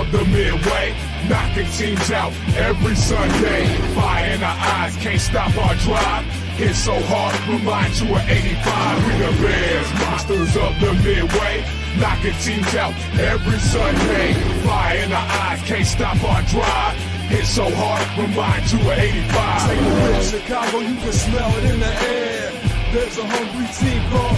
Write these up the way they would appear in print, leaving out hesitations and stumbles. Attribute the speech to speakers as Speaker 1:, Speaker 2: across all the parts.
Speaker 1: up the midway, knocking teams out every Sunday. Fire in our eyes, can't stop our drive. Hit so hard, remind you of 85. We the Bears, monsters of the midway, knocking teams out every Sunday. Fire in our eyes, can't stop our drive. Hit so hard, remind you of 85.
Speaker 2: Take a look at Chicago, you can smell it in the air. There's a hungry team called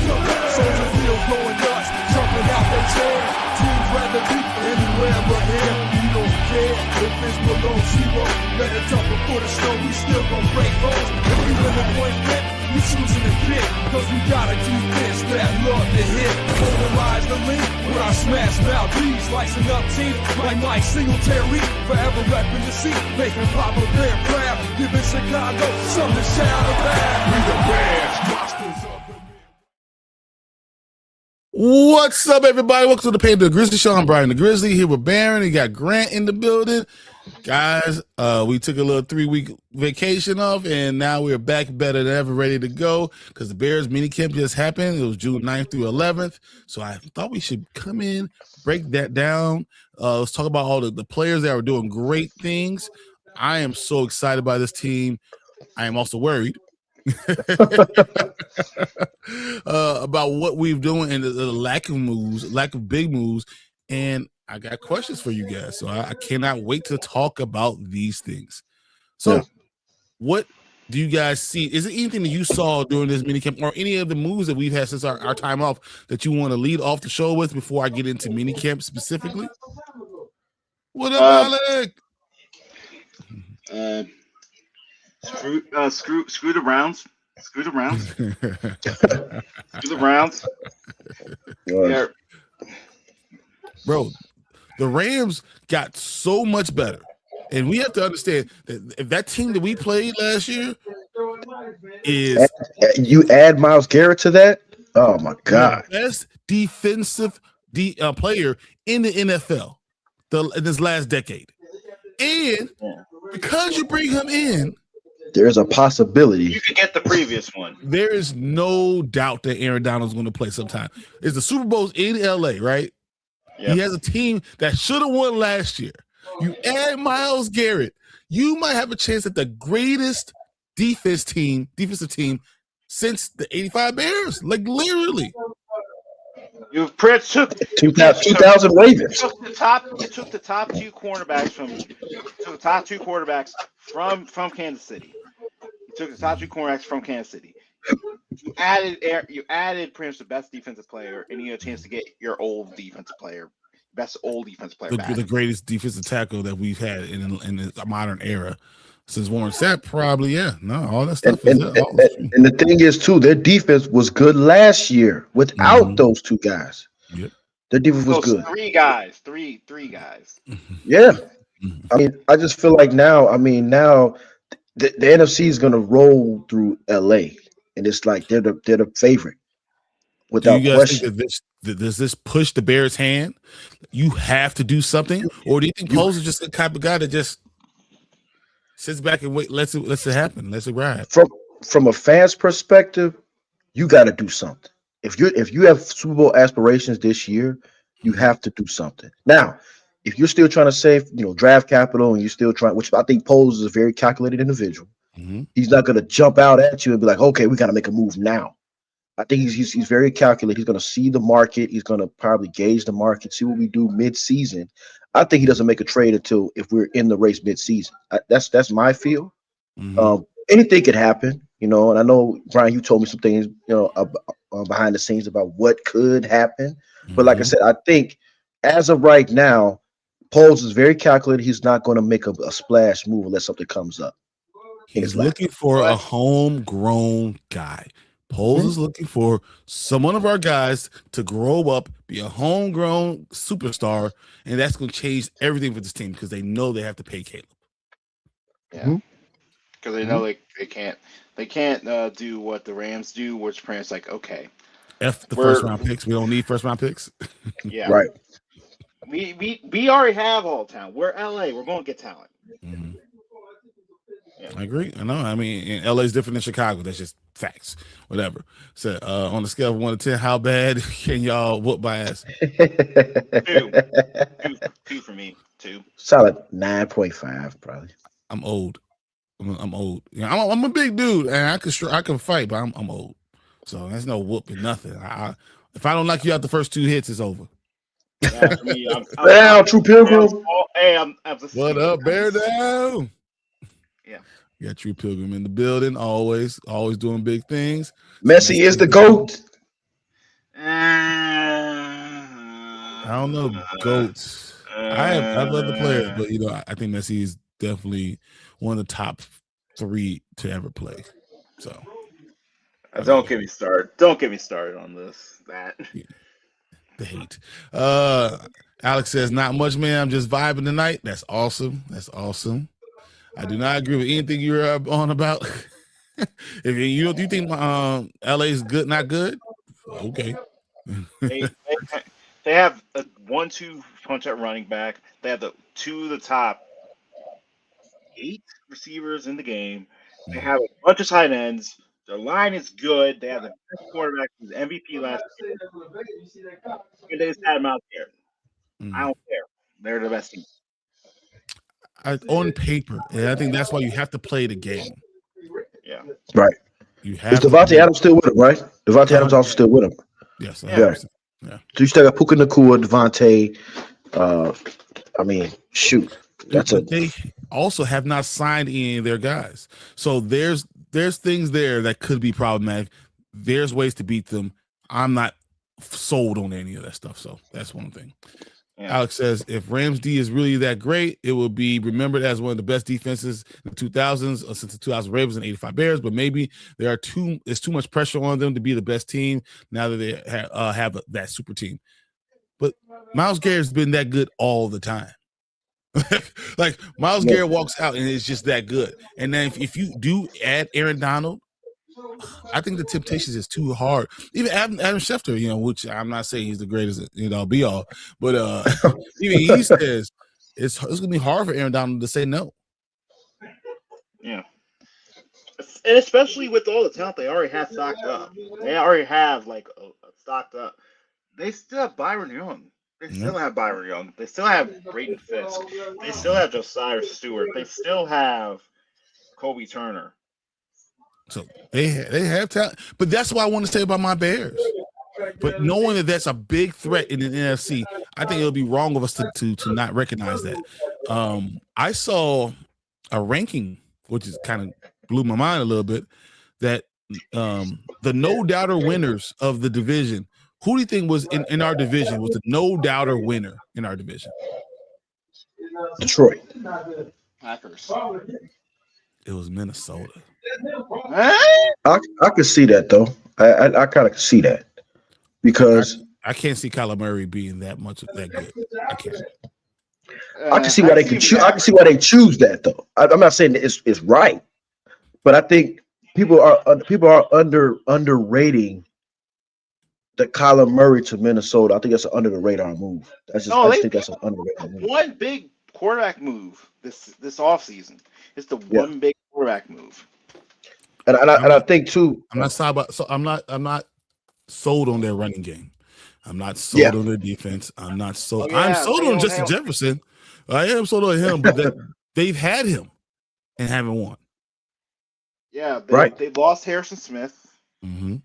Speaker 2: Soldier Field going nuts, jumping out their chair. Teams rather be anywhere but here. We don't care if it's below zero. Let it dump a foot of snow, we still gon' break holes. If we win the point flip, we choosing to kick. Cause we gotta do this, that love to hit. Polarize the link with our smash mouth D's. Slicing up teams like Mike Singletary. Forever repping the seat, making Papa Bear proud. Giving Chicago something to shout about.
Speaker 1: We the Bears, monsters of the
Speaker 3: What's up, everybody? Welcome to the Paint the Grizzly Show. I'm Brian the Grizzly here with Baron. You got Grant in the building. Guys, we took a little 3-week vacation off, and now we're back better than ever, ready to go because the Bears minicamp just happened. It was June 9th through 11th. So I thought we should come in, break that down. Let's talk about all the players that are doing great things. I am so excited by this team. I am also worried about what we've doing and the lack of moves, lack of big moves, and I got questions for you guys. So I cannot wait to talk about these things. So what do you guys see? Is there anything that you saw during this minicamp or any of the moves that we've had since our time off that you want to lead off the show with before I get into minicamp specifically? What up, Alec?
Speaker 4: Screw the Browns. Screw the Browns. Screw the Browns. Yeah.
Speaker 3: Bro, the Rams got so much better. And we have to understand that if that team that we played last year is
Speaker 5: you add Myles Garrett to that, oh my God.
Speaker 3: The best defensive player in the NFL in this last decade. And because you bring him in,
Speaker 5: there's a possibility
Speaker 4: you could get the previous one.
Speaker 3: There is no doubt that Aaron Donald's going to play sometime. It's the Super Bowl's in LA, right? Yep. He has a team that should have won last year. You add Myles Garrett, you might have a chance at the greatest defensive team since the 85 Bears. Like literally.
Speaker 4: You took
Speaker 5: 2000 Ravens.
Speaker 4: You took the top two quarterbacks from Kansas City. You took the top two cornerbacks from Kansas City. You added pretty much the best defensive player, and you had a chance to get your old defensive player, best old defensive player back.
Speaker 3: The greatest defensive tackle that we've had in the modern era since Warren Sapp, probably. All that stuff.
Speaker 5: And the thing is, too, their defense was good last year without those two guys.
Speaker 3: Yep.
Speaker 5: Their defense was good.
Speaker 4: Three guys.
Speaker 5: Yeah. I mean, I just feel like now the NFC is going to roll through LA, and it's like they're the favorite without
Speaker 3: question. Do you guys
Speaker 5: question.
Speaker 3: think does this push the Bears' hand? You have to do something, or do you think Poles is just the type of guy that just sits back and wait, lets it happen, lets it ride?
Speaker 5: From a fan's perspective, you got to do something. If you have Super Bowl aspirations this year, you have to do something. Now, if you're still trying to save, draft capital, and you're still trying, which I think Poles is a very calculated individual. Mm-hmm. He's not going to jump out at you and be like, okay, we got to make a move now. I think he's very calculated. He's going to see the market. He's going to probably gauge the market, see what we do mid-season. I think he doesn't make a trade until if we're in the race mid-season. That's my feel. Mm-hmm. Anything could happen, and I know, Brian, you told me some things, behind the scenes about what could happen. Mm-hmm. But like I said, I think as of right now, Poles is very calculated. He's not going to make a splash move unless something comes up.
Speaker 3: He's looking for a homegrown guy. Poles is looking for one of our guys to grow up, be a homegrown superstar, and that's going to change everything for this team because they know they have to pay Caleb.
Speaker 4: Yeah, because they know they can't do what the Rams do, which parents like, okay,
Speaker 3: F the first round picks. We don't need first round picks.
Speaker 4: Yeah,
Speaker 5: right.
Speaker 4: We already have all talent. We're LA. We're going to get talent.
Speaker 3: Mm-hmm. Yeah. I agree. I know. I mean, LA is different than Chicago. That's just facts. Whatever. So, on the scale of 1 to 10, how bad can y'all whoop my ass?
Speaker 4: 2 for me. 2.
Speaker 5: Solid 9.5, probably.
Speaker 3: I'm old. I'm old. I'm a big dude, and I can fight, but I'm old. So there's no whooping, nothing. If I don't knock you out the first 2 hits, it's over.
Speaker 4: Yeah, for me,
Speaker 5: Now, True Pilgrim.
Speaker 4: I'm
Speaker 3: What up, Bear Down?
Speaker 4: Yeah.
Speaker 3: You got True Pilgrim in the building, always doing big things.
Speaker 5: Messi is the GOAT.
Speaker 3: I don't know, GOATs. I love the players, but I think Messi is definitely one of the top 3 to ever play. So
Speaker 4: don't get me started. Don't get me started on this.
Speaker 3: The hate. Alex says, not much, man. I'm just vibing tonight. That's awesome. I do not agree with anything you're on about. If you think LA is good, not good, okay.
Speaker 4: They have a 1-2 punch at running back. They have the 2 of the top 8 receivers in the game. They have a bunch of tight ends. Their line is good. They have the best quarterback who's MVP last year. And they just had him out there. I don't care. They're the best team.
Speaker 3: On paper, and I think that's why you have to play the game.
Speaker 4: Yeah.
Speaker 5: Right.
Speaker 3: You have.
Speaker 5: Is Devontae Adams still with him, right? Devontae Adams also still with him.
Speaker 3: Yes.
Speaker 5: Yeah. So you still got Puka Nacua, Devontae. Shoot.
Speaker 3: They also have not signed any of their guys. So there's things there that could be problematic. There's ways to beat them. I'm not sold on any of that stuff. So that's one thing. Yeah. Alex says, if Rams D is really that great, it will be remembered as one of the best defenses in the 2000s since the 2000 Ravens and 85 Bears. But maybe there's too much pressure on them to be the best team now that they have that super team. But Myles Garrett's been that good all the time. Like Myles Garrett walks out and it's just that good. And then if you do add Aaron Donald, I think the temptations is too hard. Even Adam Schefter, which I'm not saying he's the greatest, be all, but even he says it's gonna be hard for Aaron Donald to say no.
Speaker 4: Yeah, and especially with all the talent they already have stocked up. They already have stocked up. They still have Byron Young. They still have Byron Young. They still have Brayden Fisk. They still have Josiah Stewart. They still have Kobe Turner.
Speaker 3: So they have talent, but that's what I want to say about my Bears. But knowing that that's a big threat in the NFC, I think it'll be wrong of us to not recognize that. I saw a ranking, which is kind of blew my mind a little bit, that the no-doubter winners of the division, who do you think was in our division was the no-doubter winner in our division?
Speaker 5: Detroit.
Speaker 4: Packers.
Speaker 3: It was Minnesota.
Speaker 5: I could see that though. I kind of see that because
Speaker 3: I can't see Kyler Murray being that good. I can't.
Speaker 5: I can see why they can choose. I can see why they choose that though. I'm not saying that it's right, but I think people are underrating the Kyler Murray to Minnesota. I think that's an under the radar move. I think that's an under the radar move.
Speaker 4: One big quarterback move this offseason. It's the one big quarterback move.
Speaker 5: And I think too.
Speaker 3: I'm not sold on their running game. I'm not sold on their defense. I'm not sold. I'm sold on Justin Jefferson. I am sold on him, but they've had him and haven't won.
Speaker 4: Yeah, they lost Harrison Smith.
Speaker 3: Mm-hmm.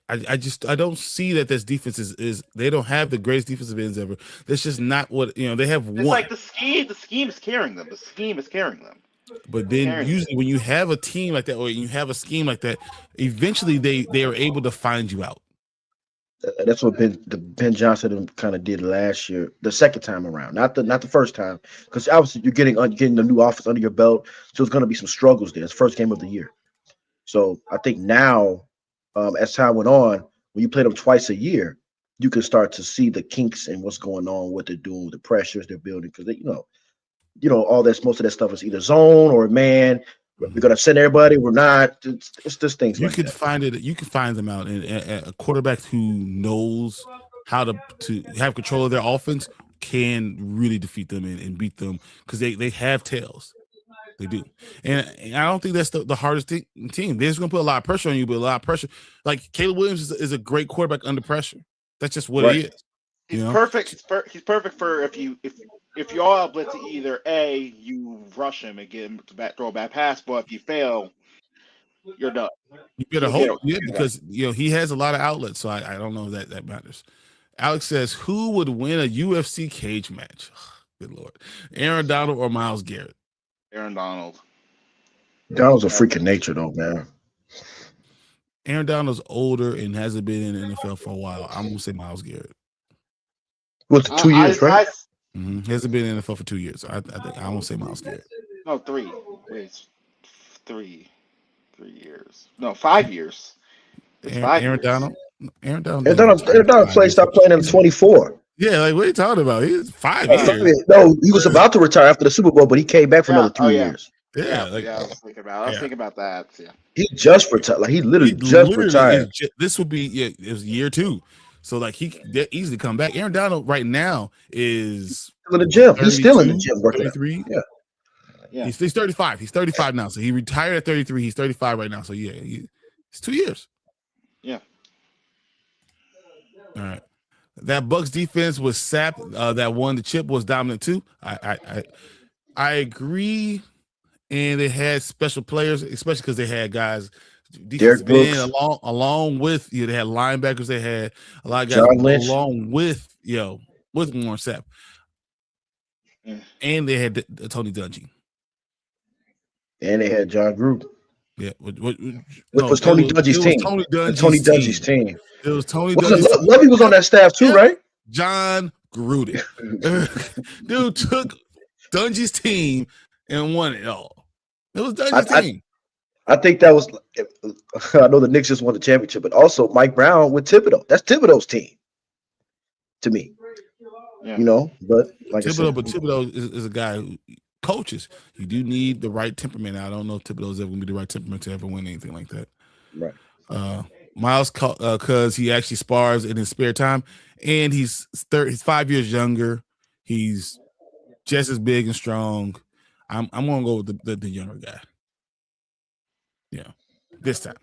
Speaker 3: I don't see that this defense is they don't have the greatest defensive ends ever. That's just not what they have.
Speaker 4: It's like the scheme is carrying them. The scheme is carrying them.
Speaker 3: But then usually when you have a team like that or you have a scheme like that, eventually they are able to find you out.
Speaker 5: That's what Ben Johnson kind of did last year, the second time around, not the first time, because obviously you're getting the new offense under your belt, so there's going to be some struggles there. It's the first game of the year, so I think now, as time went on, when you play them twice a year, you can start to see the kinks and what's going on, what they're doing, with the pressures they're building, because all that, most of that stuff is either zone or man. We're gonna send everybody. We're not. It's just things.
Speaker 3: You can find it. You can find them out. And a quarterback who knows how to have control of their offense can really defeat them and beat them because they have tails. They do. And I don't think that's the hardest team. They're just gonna put a lot of pressure on you, but a lot of pressure. Like Caleb Williams is a great quarterback under pressure. That's just what it is.
Speaker 4: He's
Speaker 3: You know,
Speaker 4: perfect. He's perfect for if you all blitz it, either A, you rush him and get him to throw a bad pass, but if you fail, you're done.
Speaker 3: you better
Speaker 4: He'll
Speaker 3: hope,
Speaker 4: get it.
Speaker 3: because he has a lot of outlets, so I don't know that matters. Alex says, who would win a UFC cage match? Good Lord, Aaron Donald or Myles Garrett?
Speaker 4: Aaron Donald.
Speaker 5: Donald's a freak of nature, though, man.
Speaker 3: Aaron Donald's older and hasn't been in the NFL for a while. I'm gonna say Myles Garrett.
Speaker 5: What's 2 years, right?
Speaker 3: He hasn't been in the NFL for 2 years. I think I won't say Myles Garrett.
Speaker 4: No, 3. Wait, 3 years. No, 5 years. It's 5
Speaker 3: Aaron
Speaker 4: years.
Speaker 3: Donald. Aaron Donald
Speaker 5: Stopped playing in 24.
Speaker 3: Yeah, like what are you talking about? He's 5 years.
Speaker 5: No, he was about to retire after the Super Bowl, but he came back for another 3 years.
Speaker 3: Yeah,
Speaker 4: I was thinking about that. Yeah.
Speaker 5: He just retired. Like he literally retired.
Speaker 3: This would be it was year 2. So like he could easily come back. Aaron Donald right now is
Speaker 5: still in the gym. He's still in the gym working.
Speaker 3: 33.
Speaker 5: Yeah.
Speaker 3: He's 35. He's 35 now. So he retired at 33. He's 35 right now. So yeah, it's 2 years.
Speaker 4: Yeah.
Speaker 3: All right. That Bucks defense was sapped. That won the chip was dominant too. I agree. And they had special players, especially because they had guys defensive end along with they had linebackers. They had a lot of guys along with with Warren Sapp. And they had Tony Dungy.
Speaker 5: And they had John Gruden.
Speaker 3: Yeah,
Speaker 5: which was Tony Dungy's team.
Speaker 3: Tony
Speaker 5: Dungy's team.
Speaker 3: It was Tony
Speaker 5: Dungy. Lovey was on that staff too, right?
Speaker 3: John Gruden. Dude took Dungy's team and won it all. It was Dungy's team.
Speaker 5: I think that was. I know the Knicks just won the championship, but also Mike Brown with Thibodeau. That's Thibodeau's team. To me, but like
Speaker 3: Thibodeau is a guy who coaches. You do need the right temperament. I don't know if Thibodeau's ever going to be the right temperament to ever win anything like that.
Speaker 5: Right.
Speaker 3: Miles, because he actually spars in his spare time, and he's 5 years younger. He's just as big and strong. I'm gonna go with the younger guy. Yeah, this time.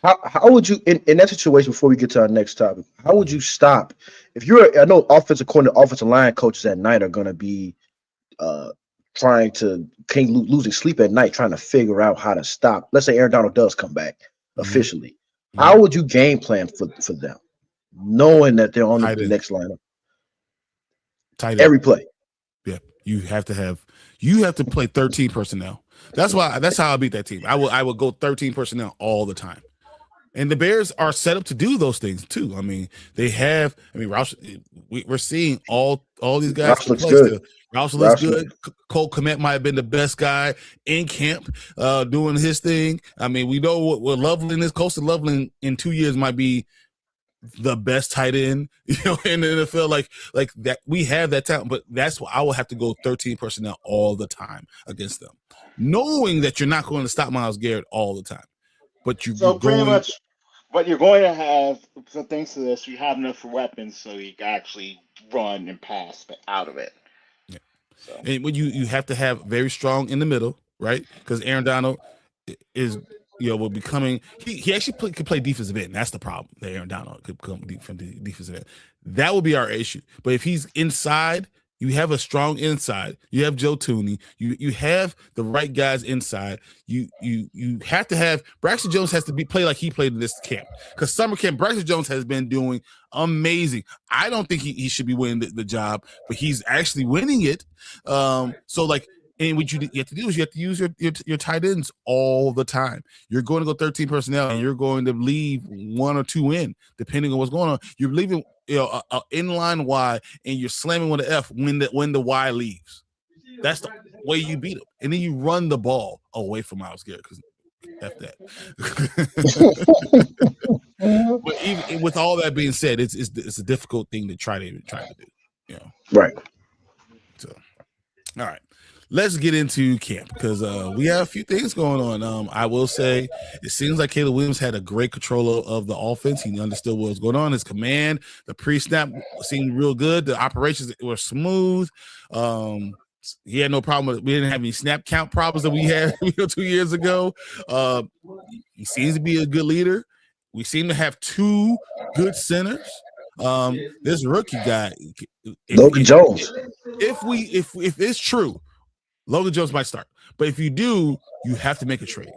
Speaker 5: How would you in that situation, before we get to our next topic, how would you stop if I know offensive line coaches at night are gonna be losing sleep at night trying to figure out how to stop. Let's say Aaron Donald does come back officially. Mm-hmm. How would you game plan for them, knowing that they're on the next lineup? Every play.
Speaker 3: Yeah, you have to play 13 personnel. That's how I beat that team. I would go 13 personnel all the time. And the Bears are set up to do those things too. I mean, Roush, we're seeing all these guys.
Speaker 5: Roush looks good.
Speaker 3: Roush looks good. Cole Kmet might have been the best guy in camp doing his thing. I mean, we know what Loveland is. Coastal Loveland in 2 years might be the best tight end, in the NFL. Like that, we have that talent, but that's why I will have to go 13 personnel all the time against them, knowing that you're not going to stop Myles Garrett all the time. But
Speaker 4: pretty much, but you're going to have, so thanks to this, you have enough weapons so you can actually run and pass out of it.
Speaker 3: Yeah. So. And when you have to have very strong in the middle, right? Because Aaron Donald is, will be coming. He actually could play defensive end. That's the problem. That Aaron Donald could come from the defensive end. That would be our issue. But if he's inside, you have a strong inside. You have Joe Tooney. You have the right guys inside. You have to have Braxton Jones has to play like he played in this camp, because summer camp Braxton Jones has been doing amazing. I don't think he should be winning the job, but he's actually winning it. And what you have to do is you have to use your tight ends all the time. You're going to go 13 personnel, and you're going to leave 1 or 2 in, depending on what's going on. You're leaving a inline Y, and you're slamming with an F when the Y leaves. That's the way you beat them. And then you run the ball away from Myles Garrett, because F that. But even with all that being said, it's a difficult thing to try to do.
Speaker 5: Right.
Speaker 3: So, all right. Let's get into camp, because we have a few things going on. I will say it seems like Caleb Williams had a great control of the offense. He understood what was going on. His command, the pre-snap seemed real good. The operations were smooth. He had no problem. We didn't have any snap count problems that we had 2 years ago. He seems to be a good leader. We seem to have 2 good centers. This rookie guy,
Speaker 5: Logan Jones.
Speaker 3: If it's true, Logan Jones might start. But if you do, you have to make a trade.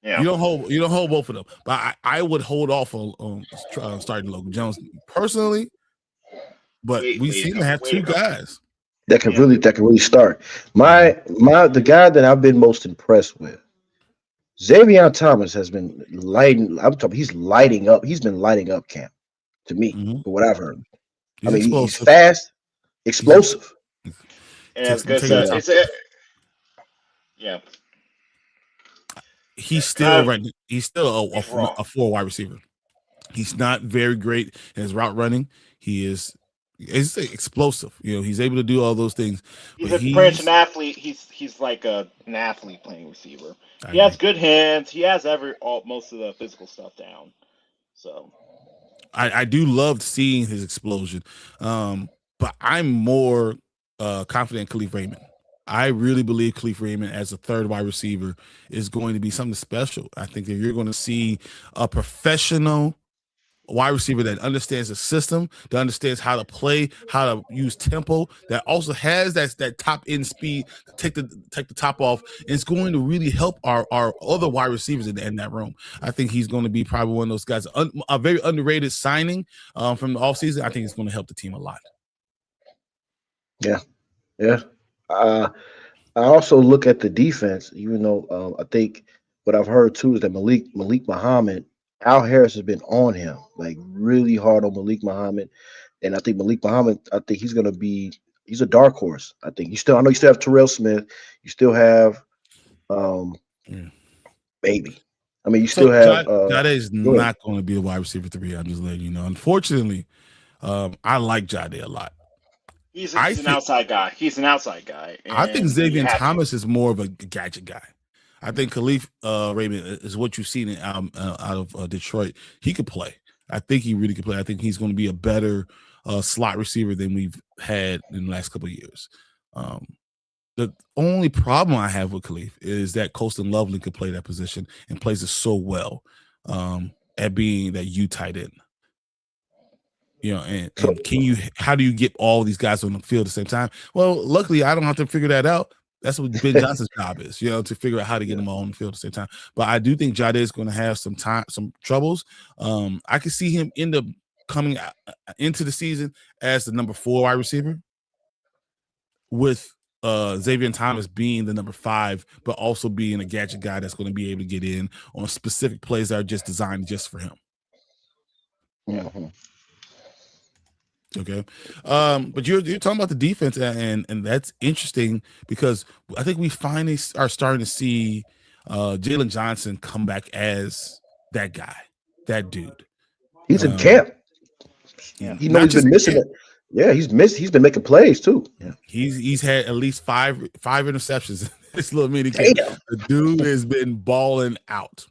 Speaker 4: Yeah.
Speaker 3: You don't hold both of them. But I would hold off on starting Logan Jones personally. But we seem to have two guys
Speaker 5: that can really start. The guy that I've been most impressed with, Xavier Thomas, has been he's lighting up. He's been lighting up camp to me, for what I've heard. He's fast, explosive.
Speaker 4: And that's good stuff. Yeah.
Speaker 3: He's still a 4 wide receiver. He's not very great in his route running. He's explosive. He's able to do all those things.
Speaker 4: He's an athlete. He's like an athlete playing receiver. He has good hands. He has most of the physical stuff down. So
Speaker 3: I do love seeing his explosion. But I'm more confident in Khalif Raymond. I really believe Khalif Raymond as a third wide receiver is going to be something special. I think that you're going to see a professional wide receiver that understands the system, that understands how to play, how to use tempo, that also has that top end speed to take the top off, and it's going to really help our other wide receivers in that room. I think he's going to be probably one of those guys, a very underrated signing from the offseason. I think it's going to help the team a lot.
Speaker 5: Yeah. I also look at the defense, even though I think what I've heard too is that Malik Muhammad, Al Harris has been on him, like really hard on Malik Muhammad. And I think Malik Muhammad, he's a dark horse. I know you still have Terrell Smith. You still have Baby. You still have
Speaker 3: Jade is not going to be a wide receiver 3. I'm just letting you know. Unfortunately, I like Jade a lot.
Speaker 4: He's an outside guy. He's an outside guy.
Speaker 3: I think Xavier Thomas is more of a gadget guy. I think Khalif Raymond is what you've seen out of Detroit. He could play. I think he really could play. I think he's going to be a better slot receiver than we've had in the last couple of years. The only problem I have with Khalif is that Colston Loveland could play that position and plays it so well at being that U tight end. And how do you get all these guys on the field at the same time? Well, luckily I don't have to figure that out. That's what Ben Johnson's job is, to figure out how to get them all on the field at the same time. But I do think Jade is going to have some troubles. I can see him end up coming into the season as the number 4 wide receiver, with Xavier Thomas being the number 5, but also being a gadget guy that's going to be able to get in on specific plays that are just designed just for him.
Speaker 5: Mm-hmm.
Speaker 3: Okay. But you're talking about the defense, and that's interesting because I think we finally are starting to see Jalen Johnson come back as that guy, that dude.
Speaker 5: He's in camp.
Speaker 3: Yeah.
Speaker 5: He's been missing it. Yeah, he's been making plays too. Yeah.
Speaker 3: He's had at least five interceptions in this little mini camp. The dude has been balling out.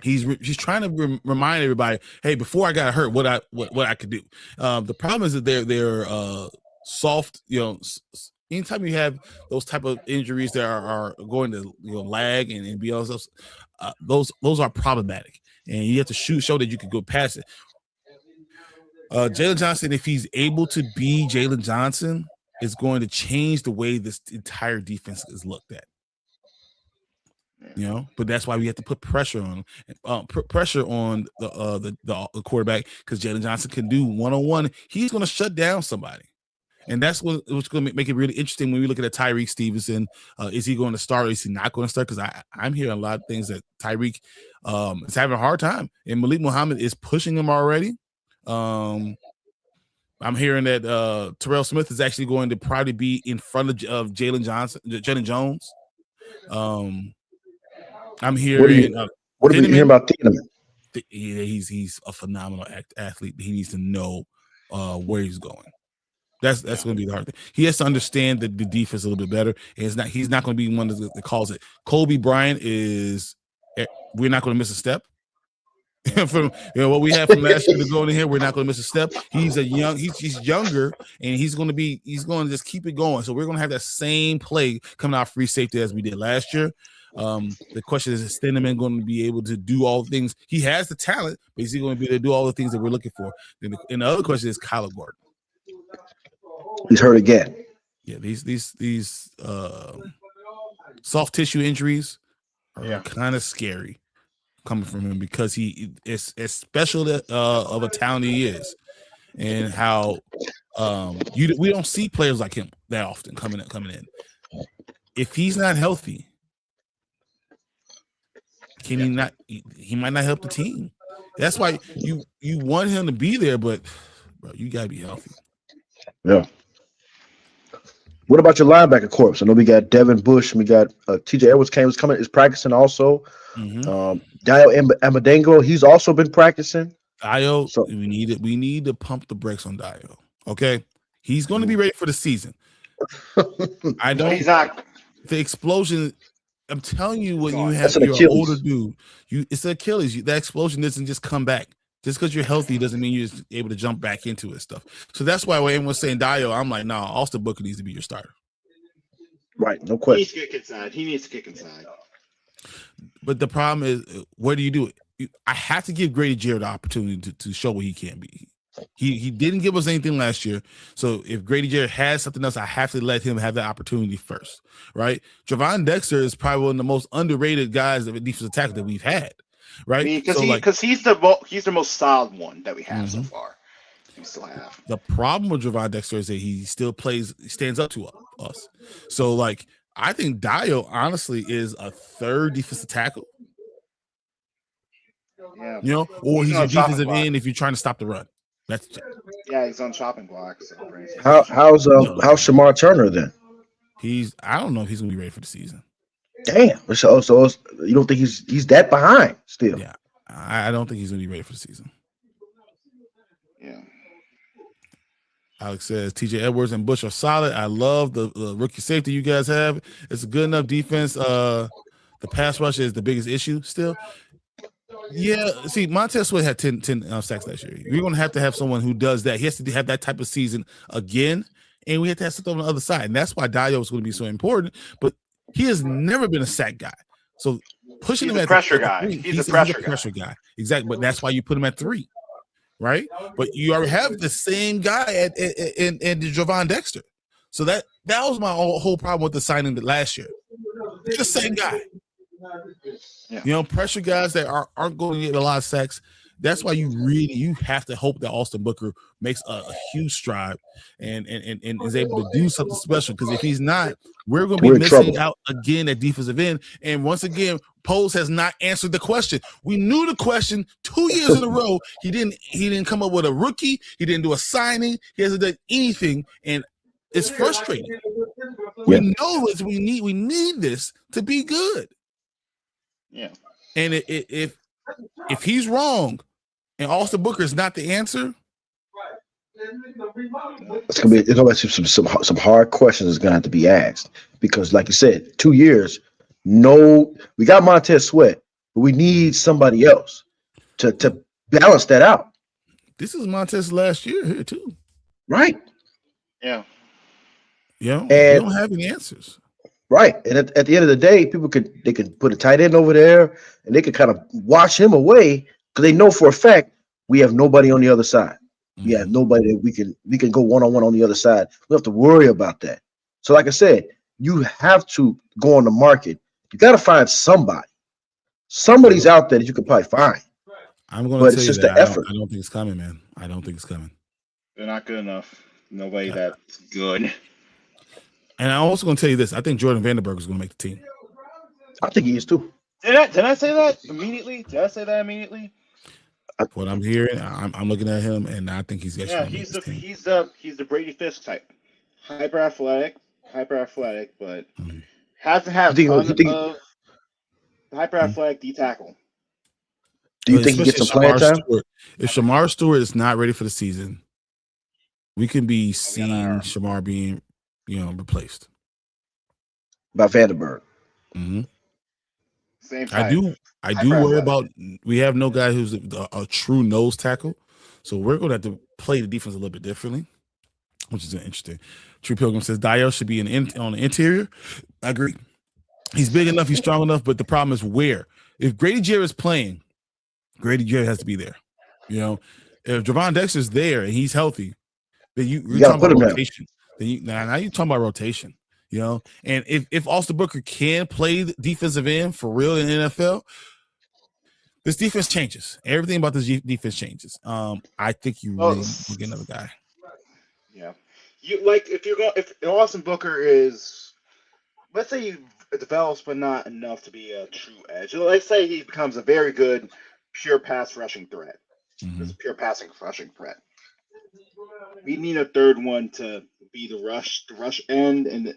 Speaker 3: He's trying to remind everybody, hey, before I got hurt, what I could do. The problem is that they're soft. Anytime you have those type of injuries that are going to lag and be all those are problematic, and you have to show that you can go past it. Jalen Johnson, if he's able to be Jalen Johnson, is going to change the way this entire defense is looked at. But that's why we have to put pressure on the quarterback, because Jalen Johnson can do one-on-one. He's going to shut down somebody, and that's what's going to make it really interesting when we look at Tyreek Stevenson. Is he going to start? Or is he not going to start? Because I'm hearing a lot of things that Tyreek is having a hard time, and Malik Muhammad is pushing him already. I'm hearing that Terrell Smith is actually going to probably be in front of Jalen Jones. I'm hearing.
Speaker 5: What are we hearing about Thieneman?
Speaker 3: He's a phenomenal athlete. He needs to know where he's going. That's going to be the hard thing. He has to understand the defense a little bit better. And he's not going to be one that calls it. Kobe Bryant is. We're not going to miss a step. From what we had from last year to go in here, we're not going to miss a step. He's younger, and he's going to just keep it going. So we're going to have that same play coming out free safety as we did last year. The question is Stenneman going to be able to do all the things? He has the talent, but is he going to be able to do all the things that we're looking for? And the other question is Kyler Gordon.
Speaker 5: He's hurt again.
Speaker 3: Yeah, these soft tissue injuries are kind of scary coming from him because he is as special of a talent he is, and how we don't see players like him that often coming in. If he's not healthy, can he not? He might not help the team. That's why you want him to be there, but bro, you gotta be healthy.
Speaker 5: Yeah. What about your linebacker corps? I know we got Devin Bush, and we got TJ Edwards is practicing also. Dio Amadengo, he's also been practicing.
Speaker 3: Dio, so we need to pump the brakes on Dio. Okay, he's going to be ready for the season. I don't.
Speaker 4: He's not.
Speaker 3: The explosion. I'm telling you, when you have
Speaker 5: your
Speaker 3: older dude, it's the Achilles. That explosion doesn't just come back. Just because you're healthy doesn't mean you're able to jump back into it stuff. So that's why when everyone's saying Dio, I'm like, nah, Austin Booker needs to be your starter.
Speaker 5: Right, no question.
Speaker 4: He needs to kick inside.
Speaker 3: But the problem is, where do you do it? I have to give Grady Jarrett the opportunity to show what he can be. He didn't give us anything last year. So if Grady Jarrett has something else, I have to let him have that opportunity first, right? Javon Dexter is probably one of the most underrated guys of a defensive tackle that we've had. Right,
Speaker 4: because he's the most solid one that we have so far. We still have.
Speaker 3: The problem with Javon Dexter is that he still stands up to us. So, like, I think Dio honestly is a third defensive tackle.
Speaker 4: Yeah,
Speaker 3: you know, or he's your defensive end if you're trying to stop the run.
Speaker 4: He's on chopping blocks. So
Speaker 5: how's Shamar Turner then?
Speaker 3: I don't know if he's gonna be ready for the season.
Speaker 5: Damn. So you don't think he's that behind still?
Speaker 3: Yeah, I don't think he's gonna be ready for the season.
Speaker 4: Yeah.
Speaker 3: Alex says TJ Edwards and Bush are solid. I love the rookie safety you guys have. It's a good enough defense. The pass rush is the biggest issue still. Yeah, see, Montez Sweat had 10 sacks last year. We're gonna have to have someone who does that. He has to have that type of season again, and we have to have something on the other side. And that's why Dio is going to be so important. But he has never been a sack guy. So pushing him
Speaker 4: as
Speaker 3: a
Speaker 4: pressure guy. He's a pressure guy.
Speaker 3: Exactly. But that's why you put him at 3, right? But you already have the same guy in Javon Dexter. So that was my whole problem with the signing last year. The same guy. Yeah. You know, pressure guys that aren't going to get a lot of sacks. That's why you have to hope that Austin Booker makes a huge stride and is able to do something special. Because if he's not, we're going to be missing out again at defensive end. And once again, Poles has not answered the question. We knew the question 2 years in a row. He didn't come up with a rookie. He didn't do a signing. He hasn't done anything, and it's frustrating. We know this. We need this to be good.
Speaker 4: Yeah.
Speaker 3: And if he's wrong and Austin Booker is not the answer,
Speaker 5: it's gonna be some hard questions that's gonna have to be asked, because like you said, 2 years, we got Montez Sweat, but we need somebody else to balance that out.
Speaker 3: This is Montez last year here too.
Speaker 5: Right.
Speaker 4: Yeah.
Speaker 3: Yeah. They don't have any answers.
Speaker 5: Right. And at the end of the day, they can put a tight end over there and they can kind of wash him away, because they know for a fact we have nobody on the other side. We have nobody that we can go one-on-one on the other side. We don't have to worry about that. So like I said, you have to go on the market. You got to find somebody. Somebody's out there that you can probably find.
Speaker 3: I'm going to tell you
Speaker 5: just
Speaker 3: that
Speaker 5: the effort.
Speaker 3: I don't think it's coming, man. I don't think it's coming.
Speaker 4: They're not good enough. Nobody that's good.
Speaker 3: And I'm also going to tell you this. I think Jordan Vandenberg is going to make the team.
Speaker 5: I think he is too.
Speaker 4: Did I say that immediately?
Speaker 3: What I'm hearing, I'm looking at him, and I think he's actually
Speaker 4: he's the Brady Fisk type, hyper athletic, but has to have of hyper athletic D tackle.
Speaker 5: Do you think he gets some playing time?
Speaker 3: If Shamar Stewart is not ready for the season, we can be seeing Shamar being, replaced
Speaker 5: by Vandenberg.
Speaker 3: Mm-hmm.
Speaker 4: Same type.
Speaker 3: I do worry about, we have no guy who's a true nose tackle, so we're going to have to play the defense a little bit differently, which is interesting. True Pilgrim says Dio should be on the interior. I agree. He's big enough, he's strong enough, but the problem is where. If Grady Jarrett is playing, Grady Jarrett has to be there. You know, if Javon Dexter's there and he's healthy, then you're talking about rotation. Then now you're talking about rotation. You know, and if Austin Booker can play the defensive end for real in the NFL, this defense changes. Everything about this defense changes. I think you really will get another guy.
Speaker 4: Yeah, if Austin Booker is, let's say he develops but not enough to be a true edge. Let's say he becomes a very good pure pass rushing threat. This pure passing rushing threat. We need a third one to be the rush end, and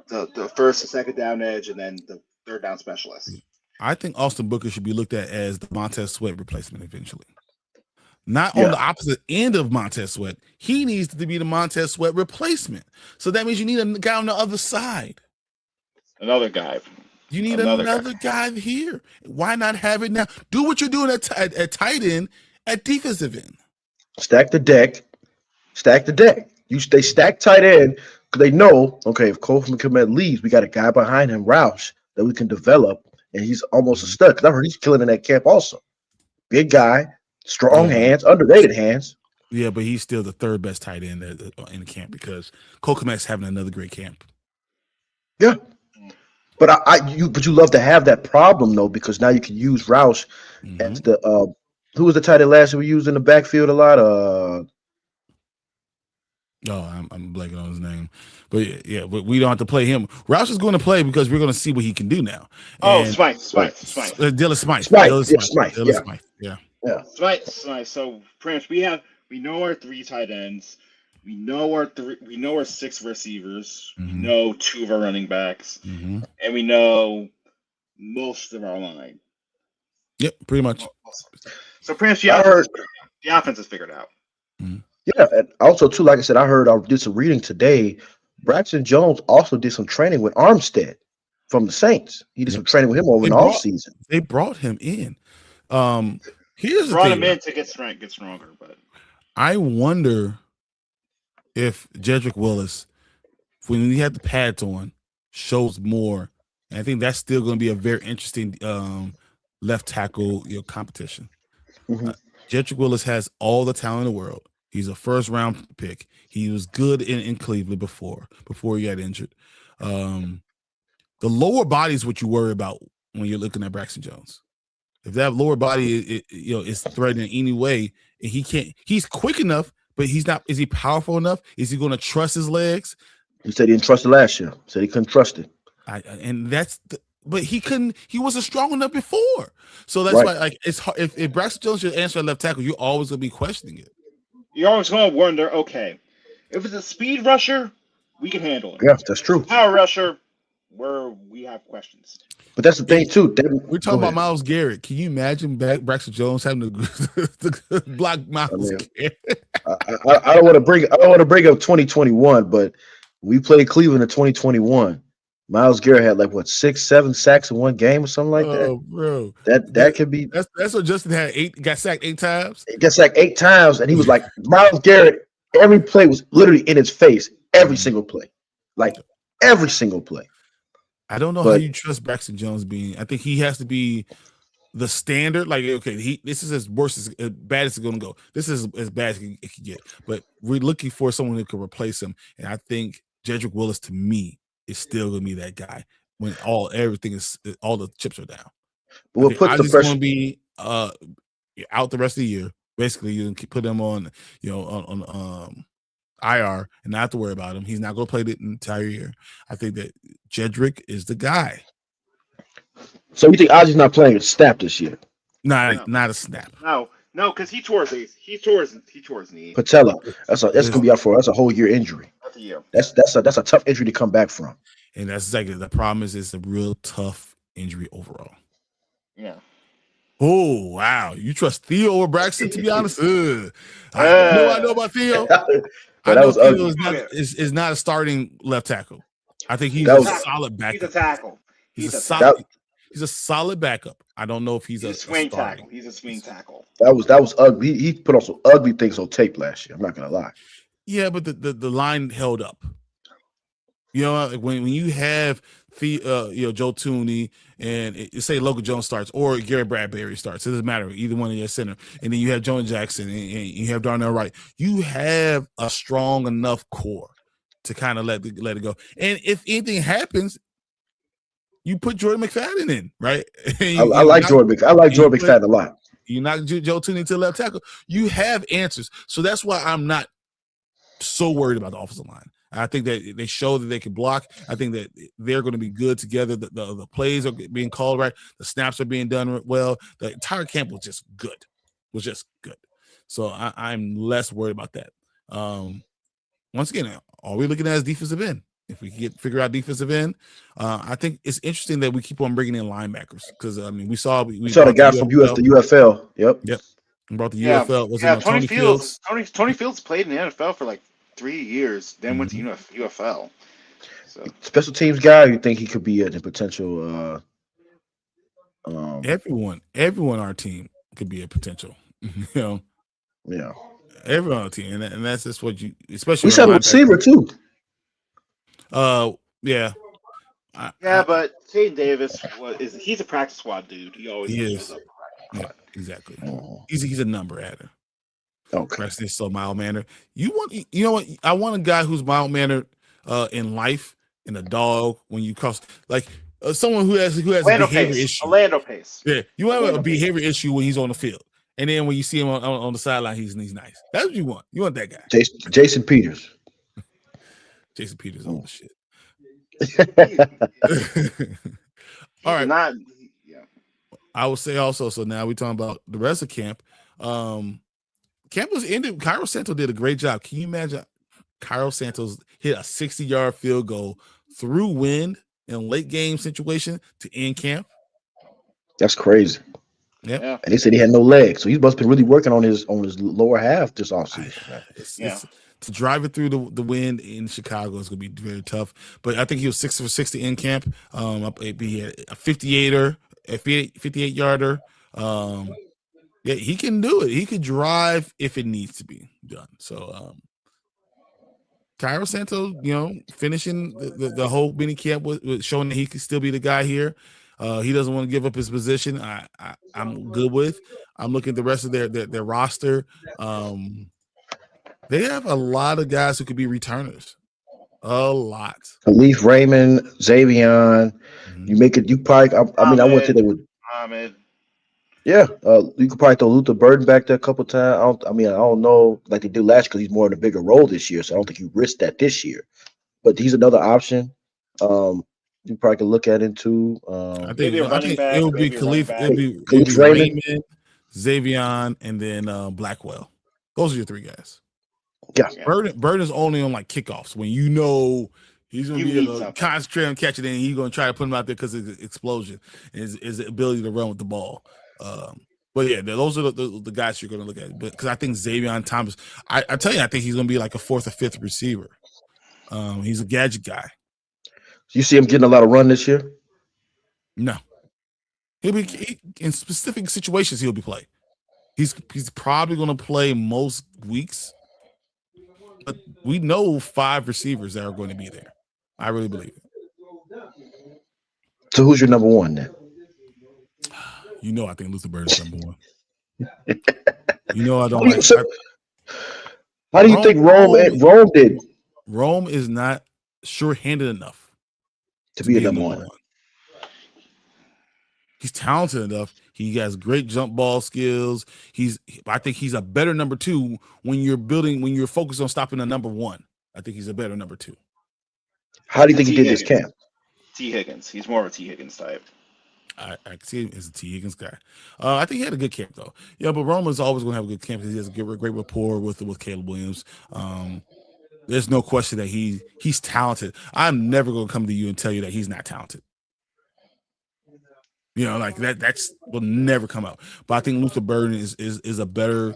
Speaker 4: the first and second down edge, and then the third down specialist.
Speaker 3: I think Austin Booker should be looked at as the Montez Sweat replacement eventually. Not on the opposite end of Montez Sweat. He needs to be the Montez Sweat replacement. So that means you need a guy on the other side.
Speaker 4: Another guy.
Speaker 3: You need another guy here. Why not have it now? Do what you're doing at tight end, at defensive end.
Speaker 5: Stack the deck. They stack tight end because they know, okay, if Kofi Komet leaves, we got a guy behind him, Roush, that we can develop, and he's almost a stud. Because I heard he's killing in that camp also. Big guy, strong hands, underrated hands.
Speaker 3: Yeah, but he's still the third best tight end in the camp because Kokomet's having another great camp.
Speaker 5: Yeah. But you love to have that problem though, because now you can use Roush as the who was the tight end last year we used in the backfield a lot?
Speaker 3: I'm blanking on his name, but yeah, but we don't have to play him. Roush is going to play because we're going to see what he can do now.
Speaker 4: Smythe.
Speaker 3: Dylan Smythe.
Speaker 5: Yeah.
Speaker 4: Smythe. So, Prince, we know our three tight ends. We know our six receivers. We know two of our running backs, and we know most of our line.
Speaker 3: Yep, pretty much.
Speaker 4: So, Prince, the offense is figured out.
Speaker 5: Yeah, and also too, like I said, I did some reading today. Braxton Jones also did some training with Armstead from the Saints. He did some training with him over the offseason.
Speaker 3: They brought him in.
Speaker 4: Here's brought him in to get stronger, but
Speaker 3: I wonder if Jedrick Willis, when he had the pads on, shows more. And I think that's still going to be a very interesting left tackle competition. Jedrick Willis has all the talent in the world. He's a first-round pick. He was good in Cleveland before he got injured. The lower body is what you worry about when you're looking at Braxton Jones. If that lower body is threatened in any way, and he's quick enough, but he's not. Is he powerful enough? Is he going to trust his legs?
Speaker 5: He said he didn't trust it last year. Said he couldn't trust it.
Speaker 3: But he couldn't. He wasn't strong enough before. So that's why, like, it's hard. If Braxton Jones should answer at left tackle, you're always going to be questioning it.
Speaker 4: You're always going to wonder, okay, if it's a speed rusher, we can handle it.
Speaker 5: Yeah, that's true.
Speaker 4: Power rusher, we have questions.
Speaker 5: But that's the thing too.
Speaker 3: We're talking about Myles Garrett. Can you imagine Braxton Jones having to block Myles Garrett?
Speaker 5: I don't want to bring up 2021, but we played Cleveland in 2021. Myles Garrett had 6-7 sacks in one game or something like that.
Speaker 3: Oh, bro,
Speaker 5: that could be.
Speaker 3: That's what Justin had. Got sacked 8 times.
Speaker 5: He got sacked 8 times, and he was like Myles Garrett. Every play was literally in his face. Every single play, every single play.
Speaker 3: I don't know how you trust Braxton Jones being. I think he has to be the standard. This is as bad as it's going to go. This is as bad as it can get. But we're looking for someone who can replace him, and I think Jedrick Willis, to me, is still going to be that guy when all the chips are down.
Speaker 5: But we'll put the pressure.
Speaker 3: Going to be out the rest of the year. Basically, you can put him on, on IR and not have to worry about him. He's not going to play the entire year. I think that Jedrick is the guy.
Speaker 5: So you think Ozzy's not playing a snap this year?
Speaker 3: Not a snap.
Speaker 4: No, because he tore his knee.
Speaker 5: Patella. That's gonna be out for. That's a whole year injury.
Speaker 4: That's a year.
Speaker 5: That's a tough injury to come back from.
Speaker 3: And that's exactly the problem. Is it's a real tough injury overall.
Speaker 4: Yeah.
Speaker 3: Oh wow! You trust Theo over Braxton? To be honest, I know about Theo. I know Theo is not a starting left tackle. I think he's a solid backup.
Speaker 4: He's a tackle.
Speaker 3: He's a solid backup. I don't know if he's a
Speaker 4: swing tackle. He's a swing tackle.
Speaker 5: That was ugly. He put on some ugly things on tape last year. I'm not gonna lie.
Speaker 3: Yeah, but the line held up. When you have Joe Tooney and say Logan Jones starts or Gary Bradbury starts. It doesn't matter. Either one of your center. And then you have Jonah Jackson and you have Darnell Wright. You have a strong enough core to kind of let it go. And if anything happens, you put Jordan McFadden in, right?
Speaker 5: I like Jordan McFadden a lot.
Speaker 3: You knock Joe Tooney to left tackle. You have answers. So that's why I'm not so worried about the offensive line. I think that they show that they can block. I think that they're going to be good together. The plays are being called right. The snaps are being done well. The entire camp was just good. So I'm less worried about that. Once again, all we're looking at is defensive end. If we can figure out defensive end, I think it's interesting that we keep on bringing in linebackers because we saw
Speaker 5: the guy from the UFL. Yep.
Speaker 3: We brought the UFL. Was it
Speaker 4: Tony Fields? Tony Fields played in the NFL for like 3 years, then went to UFL. So
Speaker 5: special teams guy, you think he could be a potential?
Speaker 3: Everyone on our team could be a potential.
Speaker 5: Yeah.
Speaker 3: Everyone on the team, and that's just what you, especially.
Speaker 5: We said a receiver too.
Speaker 3: Yeah.
Speaker 4: But Caden Davis he's a practice squad dude. He is.
Speaker 3: Yeah, exactly. He's a number adder.
Speaker 5: Okay.
Speaker 3: Rest is so mild mannered. You know what? I want a guy who's mild mannered in life, and a dog when you cross like someone who has a behavior issue.
Speaker 4: Orlando Pace.
Speaker 3: Yeah, you want a behavior issue when he's on the field, and then when you see him on the sideline, he's nice. That's what you want. You want that guy.
Speaker 5: Jason Peters.
Speaker 3: Jason Peters all the shit.
Speaker 4: All right.
Speaker 3: I would say also. So now we're talking about the rest of camp. Camp was ended. Cairo Santos did a great job. Can you imagine? Cairo Santos hit a 60-yard field goal through wind in a late game situation to end camp.
Speaker 5: That's crazy.
Speaker 3: Yeah.
Speaker 5: And they said he had no legs, so he must have been really working on his lower half this offseason.
Speaker 3: To drive it through the wind in Chicago is going to be very tough. But I think he was 6 for 60 in camp. He had a 58-yarder. Yeah, he can do it. He could drive if it needs to be done. So, Cairo Santos, finishing the whole mini camp was showing that he could still be the guy here. He doesn't want to give up his position. I'm good with. I'm looking at the rest of their roster. They have a lot of guys who could be returners. A lot.
Speaker 5: Khalif Raymond, Xavion. You make it. You probably. I wouldn't say they would.
Speaker 4: Ahmed.
Speaker 5: Yeah, you could probably throw Luther Burden back there a couple times. I don't know like they did last year because he's more in a bigger role this year. So I don't think you risk that this year. But he's another option. You probably could look at it too.
Speaker 3: I think it would be Khalif. It'd be Raymond, Xavion, and then Blackwell. Those are your three guys.
Speaker 5: Yeah,
Speaker 3: Burden is only on like kickoffs when he's going to be able to concentrate on catching it, and he's going to try to put him out there because of his explosion and his ability to run with the ball. But yeah, those are the guys you're going to look at. But because I think Xavion Thomas, I tell you, I think he's going to be like a fourth or fifth receiver. He's a gadget guy.
Speaker 5: You see him getting a lot of run this year?
Speaker 3: No, he'll be in specific situations. He'll be playing. He's probably going to play most weeks. But we know 5 receivers that are going to be there. I really believe it.
Speaker 5: So who's your number one then?
Speaker 3: I think Luther Burden is number one. I don't like.
Speaker 5: How do you think Rome did?
Speaker 3: Rome is not sure-handed enough
Speaker 5: to be a number one.
Speaker 3: He's talented enough. He has great jump ball skills. I think he's a better number 2 when you're focused on stopping a number 1. I think he's a better number 2.
Speaker 5: How do you think he did this camp?
Speaker 4: T. Higgins. He's more of a T. Higgins type.
Speaker 3: I see him as a T. Higgins guy. I think he had a good camp though. Yeah, but Roman's always going to have a good camp because he has a great rapport with Caleb Williams. There's no question that he's talented. I'm never going to come to you and tell you that he's not talented. Like that's will never come out. But I think Luther Burden is a better.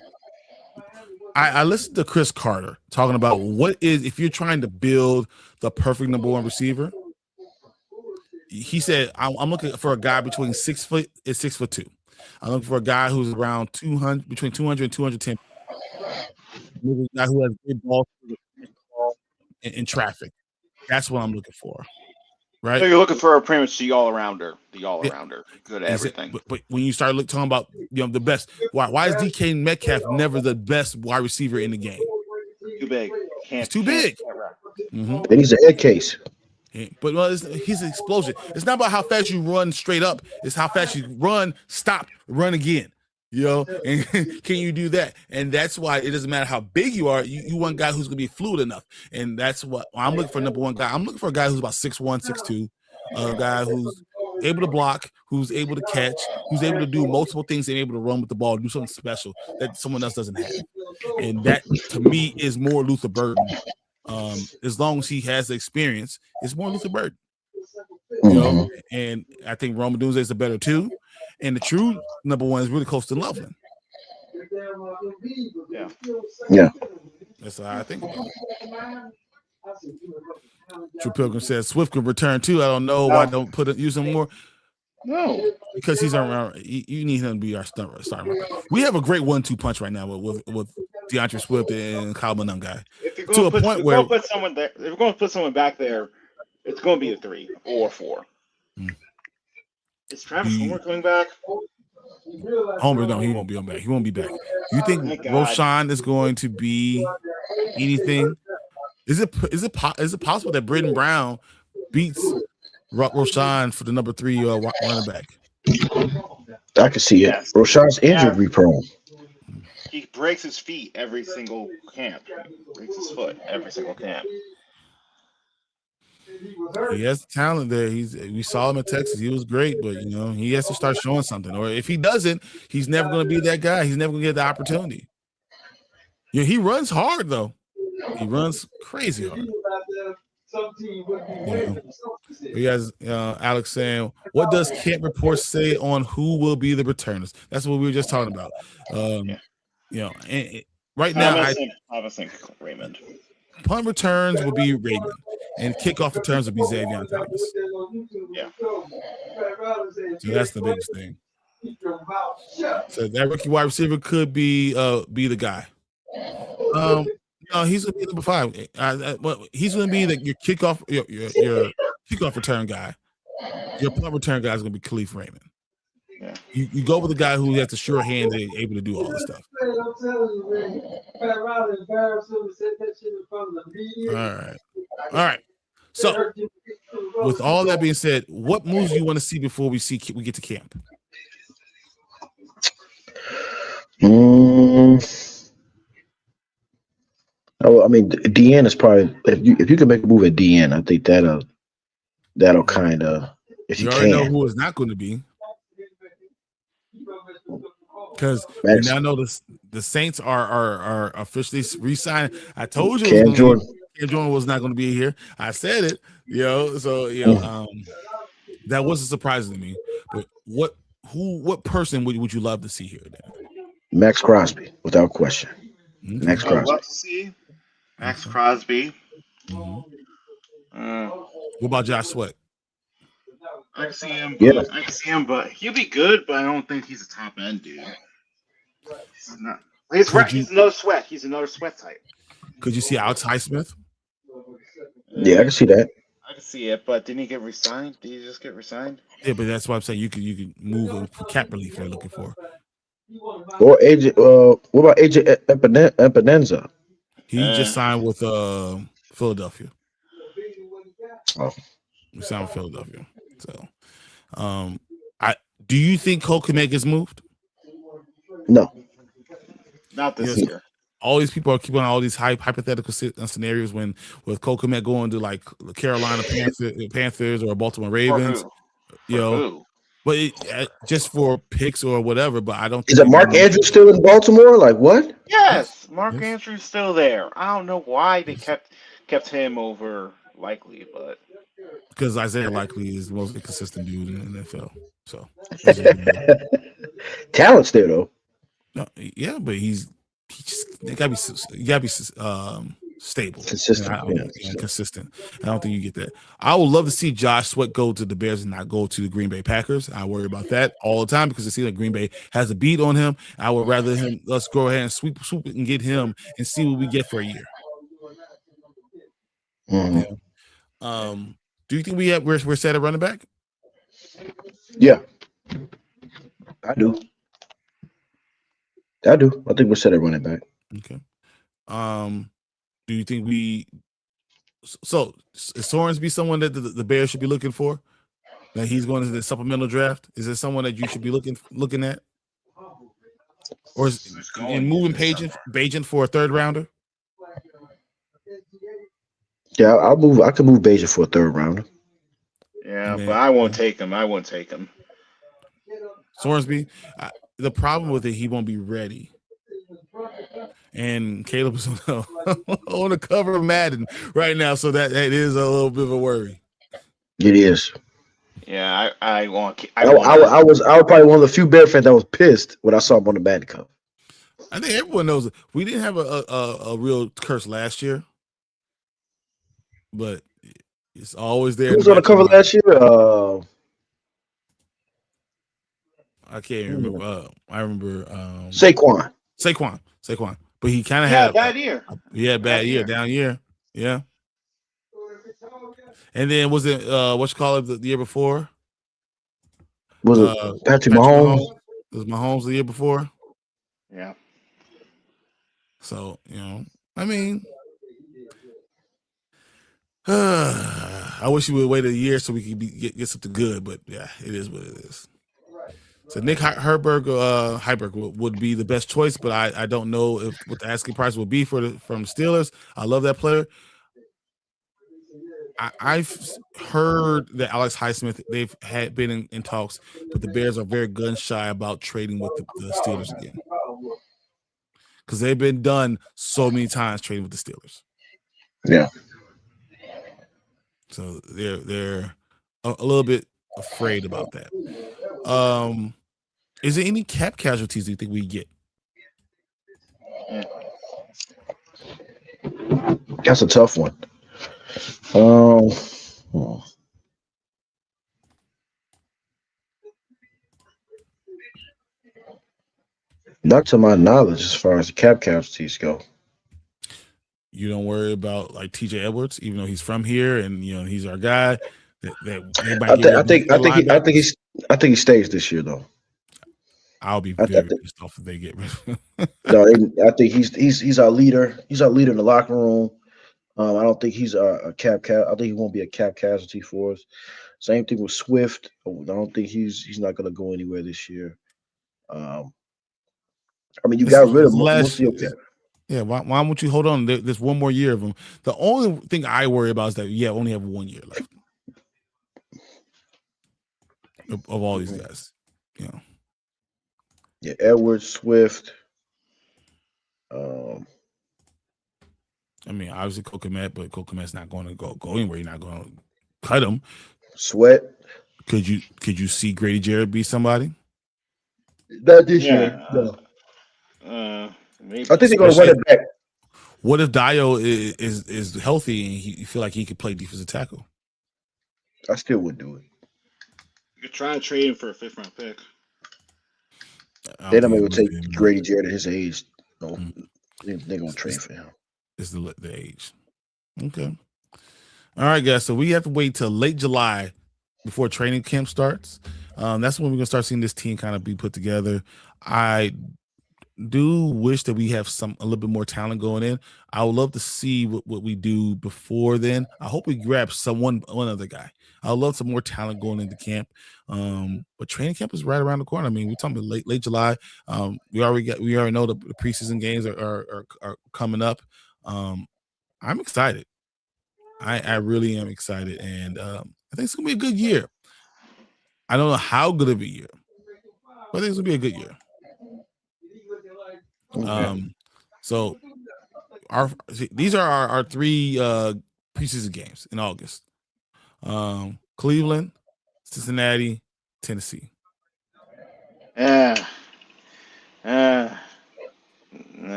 Speaker 3: I listened to Chris Carter talking about if you're trying to build the perfect number 1 receiver. He said, I'm looking for a guy between 6 foot and 6'2". I'm looking for a guy who's around 200, between 200 and 210. A guy who has good ball in traffic. That's what I'm looking for. right?
Speaker 4: So you're looking for a pretty much the all-arounder, good at
Speaker 3: Is it-
Speaker 4: everything.
Speaker 3: but when you start talking about the best, why is DK Metcalf never the best wide receiver in the game?
Speaker 4: Too big.
Speaker 3: He's too big.
Speaker 5: And he's an head case.
Speaker 3: But he's an explosion. It's not about how fast you run straight up. It's how fast you run, stop, run again. And can you do that? And that's why it doesn't matter how big you are. You want a guy who's going to be fluid enough. And that's what I'm looking for. Number one guy. I'm looking for a guy who's about 6'1", 6'2", a guy who's able to block, who's able to catch, who's able to do multiple things, and able to run with the ball, do something special that someone else doesn't have. And that, to me, is more Luther Burden. As long as he has the experience, it's more Luther Burden. And I think Rome Odunze is the better two. And the true number one is really close to Loveland.
Speaker 5: Yeah.
Speaker 3: That's how I think about it. True Pilgrim says Swift could return too. I don't know why don't use him more.
Speaker 4: No,
Speaker 3: because he's around. You need him to be our starter. We have a great 1-2 punch right now with DeAndre Swift and Kyle Manung guy.
Speaker 4: If you're going to put someone there, if you're going to put someone back there, it's going to be a 3 or 4. Is Travis Homer coming back?
Speaker 3: Homer, no, he won't be back. He won't be back. You think Roshan is going to be anything? Is it possible that Britton Brown beats Roshan for the number 3 running back?
Speaker 5: I can see it. Yes. Roshan's injury prone.
Speaker 4: He breaks his feet every single camp. He breaks his foot every single camp.
Speaker 3: He has talent there. We saw him in Texas. He was great, but he has to start showing something. Or if he doesn't, he's never going to be that guy. He's never going to get the opportunity. He runs hard though. He runs crazy hard. We guys, Alex saying, what does camp reports say on who will be the returners? That's what we were just talking about. Right now,
Speaker 4: I think Raymond.
Speaker 3: Punt returns will be Raymond, and kickoff returns will be Xavier Thomas.
Speaker 4: Yeah.
Speaker 3: So that's the biggest thing. So that rookie wide receiver could be the guy. No, he's gonna be number 5. He's gonna be your kickoff, your kickoff return guy. Your punt return guy is gonna be Khalif Raymond.
Speaker 4: Yeah.
Speaker 3: You go with the guy who has the sure hand and able to do all this stuff. All right. So, with all that being said, what moves do you want to see before we get to camp?
Speaker 5: I mean, DN is probably if you can make a move at DN, I think that'll kind of if you
Speaker 3: already
Speaker 5: can.
Speaker 3: know who it's not going to be. Because we now know the Saints are officially re-signed. I told you
Speaker 5: Cam Jordan
Speaker 3: was not going to be here. I said it, that wasn't surprising to me. But what person would you love to see here then?
Speaker 5: Max Crosby, without question.
Speaker 3: Mm-hmm.
Speaker 5: Max Crosby.
Speaker 4: I'd love to see Max Crosby.
Speaker 3: Mm-hmm. What about Josh Sweat?
Speaker 4: I can see him.
Speaker 5: Yeah.
Speaker 4: I can see him, but he'll be good. But I don't think he's a top end dude. He's not. He's another Sweat. He's another Sweat type.
Speaker 3: Could you see Alex Highsmith?
Speaker 5: Yeah, I can see that.
Speaker 4: I can see it, but didn't he get resigned? Did he just get resigned?
Speaker 3: Yeah, but that's why I'm saying you could move him for cap relief they're looking for.
Speaker 5: Or AJ. What about AJ Epinenza?
Speaker 3: He just signed with Philadelphia.
Speaker 5: Oh,
Speaker 3: he signed with Philadelphia. So, do you think Cole Kmet gets moved?
Speaker 5: No,
Speaker 4: not this year.
Speaker 3: All these people are keeping on all these hypothetical scenarios with Cole Kmet going to like the Carolina Panthers or Baltimore Ravens, but just for picks or whatever. But I don't.
Speaker 5: Is it Mark Andrews still in Baltimore? Like what?
Speaker 4: Yes, Mark Andrews still there. I don't know why they kept him over Likely, but
Speaker 3: because Isaiah Likely is the most consistent dude in the NFL. So
Speaker 5: talent's there though.
Speaker 3: No, yeah, but you gotta be stable,
Speaker 5: consistent,
Speaker 3: consistent. I don't think you get that. I would love to see Josh Sweat go to the Bears and not go to the Green Bay Packers. I worry about that all the time because I see that Green Bay has a beat on him. I would rather let's go ahead and swoop it and get him and see what we get for a year.
Speaker 5: Mm-hmm.
Speaker 3: Yeah. Do you think we're set at running back?
Speaker 5: Yeah, I do. I think we're set at running back.
Speaker 3: Okay. Do you think so is Sorensby someone that the Bears should be looking for? That he's going to the supplemental draft? Is there someone that you should be looking at? Or is in moving Bajan for a third rounder?
Speaker 5: Yeah, I'll move. I can move Bajan for a third rounder.
Speaker 4: Yeah, but I won't take him.
Speaker 3: Sorensby, the problem with it, he won't be ready. And Caleb is on the cover of Madden right now, so that is a little bit of a worry.
Speaker 5: It is.
Speaker 4: Yeah, I was
Speaker 5: probably one of the few Bear fans that was pissed when I saw him on the Madden cover.
Speaker 3: I think everyone knows it. We didn't have a real curse last year, but it's always there.
Speaker 5: Who was on the cover last year?
Speaker 3: I can't remember. I remember
Speaker 5: Saquon.
Speaker 3: But he kind of had
Speaker 4: a bad year.
Speaker 3: Bad year, down year. Yeah. And then was it what you call it the year before?
Speaker 5: Was it Patrick Mahomes?
Speaker 3: It was Mahomes the year before.
Speaker 4: Yeah.
Speaker 3: So, I mean, I wish you would wait a year so we could get something good, but yeah, it is what it is. So Nick Heiberg would be the best choice, but I don't know what the asking price will be from the Steelers. I love that player. I've heard that Alex Highsmith, they've been in talks, but the Bears are very gun shy about trading with the Steelers again. Because they've been done so many times trading with the Steelers.
Speaker 5: Yeah.
Speaker 3: So they're a little bit afraid about that. Is there any cap casualties you think we get?
Speaker 5: That's a tough one. Not to my knowledge, as far as the cap casualties go.
Speaker 3: You don't worry about like TJ Edwards, even though he's from here and he's our guy.
Speaker 5: I think he stays this year though.
Speaker 3: I'll be very pissed off if they get rid of him.
Speaker 5: No, I think he's our leader. He's our leader in the locker room. I don't think he's a cap. I think he won't be a cap casualty for us. Same thing with Swift. I don't think he's not going to go anywhere this year. I mean, you got rid of most of your cap.
Speaker 3: Yeah, why won't you hold on? There's one more year of him. The only thing I worry about is that we only have 1 year left of all these guys.
Speaker 5: Yeah, Edwards, Swift.
Speaker 3: I mean, obviously Kokomet, but Kokomet's not going to go anywhere. You're not going to cut him.
Speaker 5: Sweat.
Speaker 3: Could you see Grady Jarrett be somebody?
Speaker 5: Not this year. No.
Speaker 4: Maybe.
Speaker 5: I think they're going to run it back.
Speaker 3: What if Dio is healthy and you feel like he could play defensive tackle?
Speaker 5: I still would do it.
Speaker 4: You could try to trade him for a 5th-round pick.
Speaker 5: They don't even take Grady Jarrett at his age. No, they're going to trade for him.
Speaker 3: It's the age. Okay. All right, guys. So we have to wait till late July before training camp starts. That's when we're going to start seeing this team kind of be put together. I do wish that we have a little bit more talent going in. I would love to see what we do before then. I hope we grab one other guy. I would love some more talent going into camp. But training camp is right around the corner. I mean, we're talking about late July. We already know the preseason games are coming up. I'm excited. I really am excited, and I think it's gonna be a good year. I don't know how good of a year, but I think it's gonna be a good year. So these are our 3 preseason games in August. Cleveland, Cincinnati, Tennessee.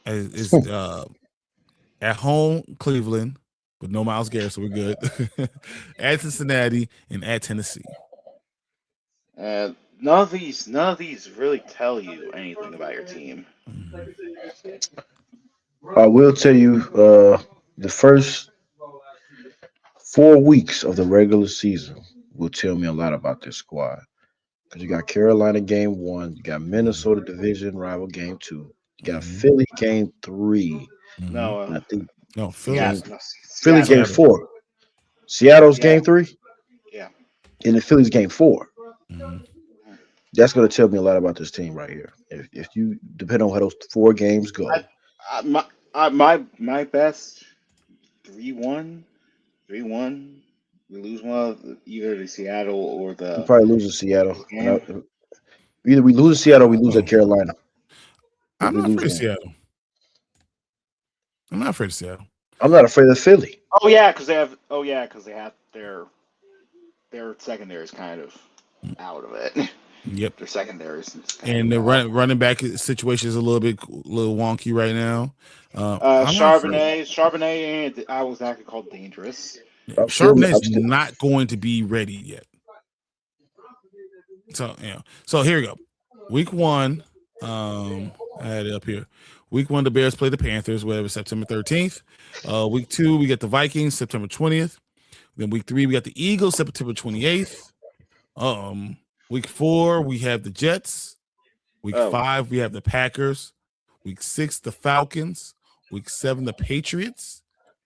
Speaker 3: It's at home, Cleveland, but no Myles Garrett, so we're good. At Cincinnati and at Tennessee.
Speaker 4: None of these really tell you anything about your team. I
Speaker 5: will tell you the first 4 weeks of the regular season will tell me a lot about this squad. Because you got Carolina game 1, you got Minnesota division rival game 2, you got Philly game 3.
Speaker 4: No,
Speaker 5: And I think
Speaker 3: No,
Speaker 4: yeah,
Speaker 3: Phillies.
Speaker 4: no,
Speaker 5: Philly game
Speaker 3: Seattle.
Speaker 5: 4. Seattle's
Speaker 4: Yeah.
Speaker 5: game 3,
Speaker 4: Yeah.
Speaker 5: and the Phillies game 4.
Speaker 3: Mhm.
Speaker 5: That's going to tell me a lot about this team right here. If you depend on how those 4 games go,
Speaker 4: My best 3-1, 3-1. We lose one of either the Seattle or
Speaker 5: we
Speaker 4: the
Speaker 5: probably lose to Seattle. And
Speaker 4: game.
Speaker 5: either we lose to Seattle or we lose
Speaker 3: Oh.
Speaker 5: at Carolina.
Speaker 3: I'm
Speaker 5: We
Speaker 3: not
Speaker 5: lose
Speaker 3: afraid of
Speaker 5: one.
Speaker 3: Seattle. I'm not afraid of Seattle.
Speaker 5: I'm not afraid of Philly.
Speaker 4: Oh yeah, because they have. Oh yeah, because they have their secondary is kind of out of it.
Speaker 3: Yep.
Speaker 4: Their secondary is
Speaker 3: And the running back situation is a little wonky right now. I'm not afraid.
Speaker 4: Charbonnet, and I was actually called dangerous.
Speaker 5: I'm still,
Speaker 3: Charbonnet's not going to be ready yet. So So here we go. Week 1. I had it up here. Week 1, the Bears play the Panthers, whatever, September 13th. Week 2, we get the Vikings, September 20th. Then week 3, we got the Eagles, September 28th. Week 4, we have the Jets. Week 5, we have the Packers. Week 6, the Falcons. Week 7, the Patriots.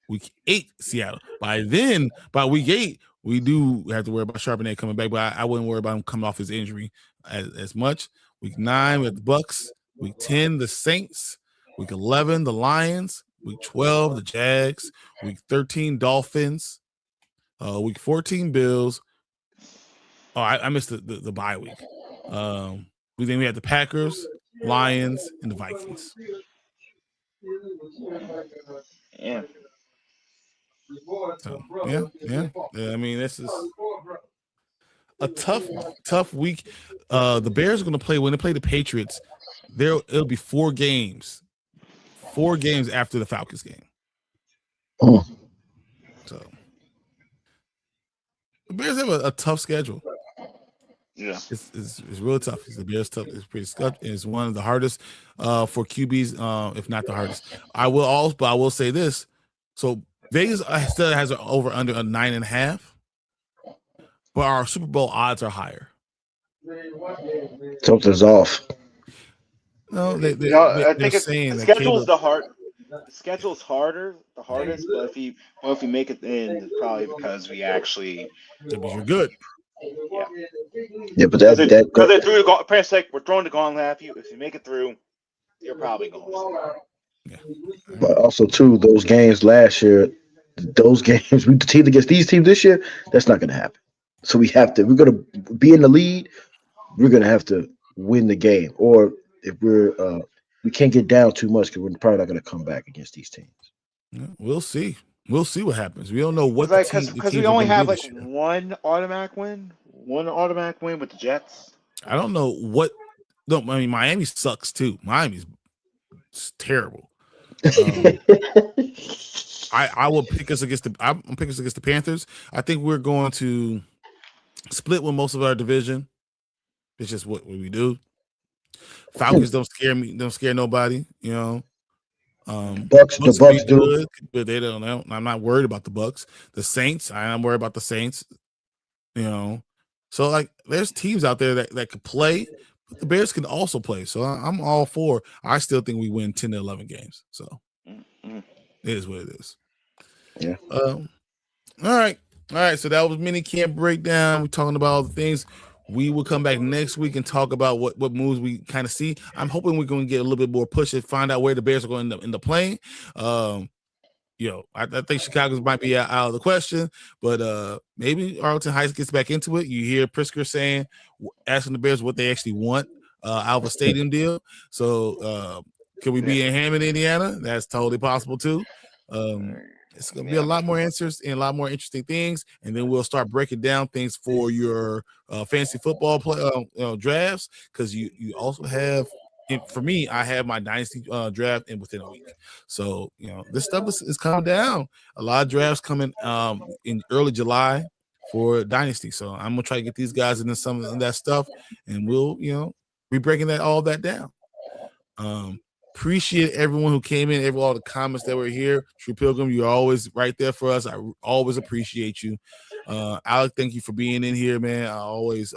Speaker 3: Week 8, Seattle. By week 8, we do have to worry about Charbonnet coming back, but I wouldn't worry about him coming off his injury as much. Week 9, we have the Bucks. Week 10, the Saints. Week 11, the Lions. Week 12, the Jags. Week 13, Dolphins. Week 14, Bills. Oh, I missed the bye week. Then we had the Packers, Lions, and the Vikings.
Speaker 4: Yeah.
Speaker 3: So, yeah. I mean, this is a tough week. The Bears are going to play when they play the Patriots. It'll be 4 games. 4 games after the Falcons game.
Speaker 5: Oh.
Speaker 3: So the Bears have a tough schedule.
Speaker 4: Yeah,
Speaker 3: it's real tough. The Bears tough. It's pretty tough. It's one of the hardest for QBs, if not the hardest. I will say this. So Vegas still has an over under a 9.5, but our Super Bowl odds are higher.
Speaker 5: Something's off.
Speaker 3: No,
Speaker 4: I think
Speaker 3: saying
Speaker 4: the
Speaker 3: that
Speaker 4: schedule's the schedule's the hardest. But if you make it in, it's probably because we actually.
Speaker 3: That means you're good.
Speaker 5: Yeah, but
Speaker 4: because they threw the we're throwing the gauntlet at you. If you make it through, you're probably going.
Speaker 3: Yeah.
Speaker 5: But also too, those games last year, those games we team against these teams this year, that's not going to happen. So we're going to be in the lead. We're going to have to win the game, or if we can't get down too much because we're probably not going to come back against these teams.
Speaker 3: Yeah, we'll see. We'll see what happens. We don't know what
Speaker 4: because we only have like one automatic win with the Jets.
Speaker 3: I don't know what. No, I mean Miami sucks too. Miami's terrible. I will pick us against I'm picking us against the Panthers. I think we're going to split with most of our division. It's just what we do. Falcons don't scare me. Don't scare nobody. You know.
Speaker 5: The Bucks do,
Speaker 3: good, but they don't know. I'm not worried about the Bucks. The Saints, I am worried about the Saints. You know, so like there's teams out there that could play, but the Bears can also play. So I'm all for. I still think we win 10 to 11 games. So it is what it is.
Speaker 5: Yeah.
Speaker 3: All right. So that was mini camp breakdown. We're talking about all the things. We will come back next week and talk about what moves we kind of see. I'm hoping we're going to get a little bit more push and find out where the Bears are going to end up playing. I think Chicago's might be out of the question, but maybe Arlington Heights gets back into it. You hear Pritzker asking the Bears what they actually want out of a stadium deal. So can we be in Hammond, Indiana? That's totally possible too. It's going to be a lot more answers and a lot more interesting things, and then we'll start breaking down things for your fantasy football drafts, because you also have. For me, I have my dynasty draft within a week. So, this stuff is coming down. A lot of drafts coming in early July for dynasty. So I'm gonna try to get these guys into some of that stuff, and we'll be breaking all that down. Appreciate everyone who came in, all the comments that were here. True Pilgrim, you're always right there for us. I always appreciate you. Alec, thank you for being in here, man. I always,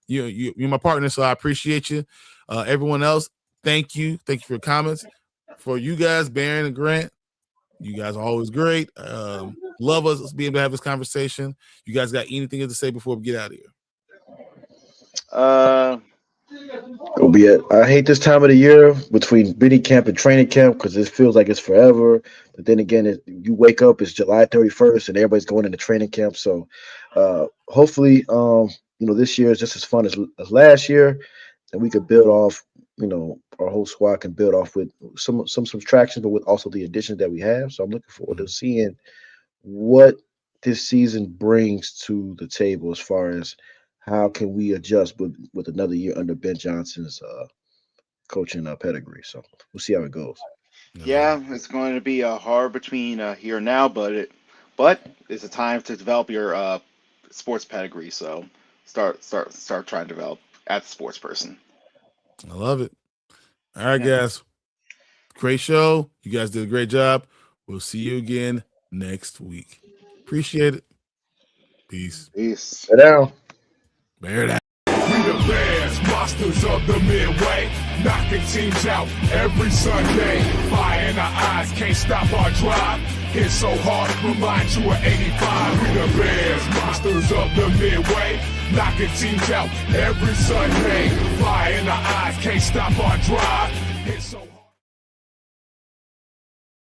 Speaker 3: you're my partner, so I appreciate you. Everyone else, thank you. Thank you for your comments. For you guys, Baron and Grant, you guys are always great. Love us being able to have this conversation. You guys got anything to say before we get out of here?
Speaker 5: It'll be I hate this time of the year between mini camp and training camp because it feels like it's forever. But then again, you wake up, it's July 31st, and everybody's going into training camp. So hopefully, this year is just as fun as last year, and we could build off. Our whole squad can build off with some subtractions, but with also the additions that we have. So I'm looking forward to seeing what this season brings to the table as far as how can we adjust with another year under Ben Johnson's coaching pedigree. So we'll see how it goes.
Speaker 4: Yeah, it's going to be hard between here and now, but it's a time to develop your sports pedigree. So start trying to develop as a sports person.
Speaker 3: I love it. All right, guys. Great show. You guys did a great job. We'll see you again next week. Appreciate it. Peace.
Speaker 5: Sit down.
Speaker 3: Bear down.
Speaker 1: We the Bears, monsters of the Midway, knocking teams out every Sunday. Fire in our eyes, can't stop our drive. Hit so hard, remind you of 85. We the Bears, monsters of the Midway, knocking teams out every Sunday. Fire in our eyes, can't stop our drive.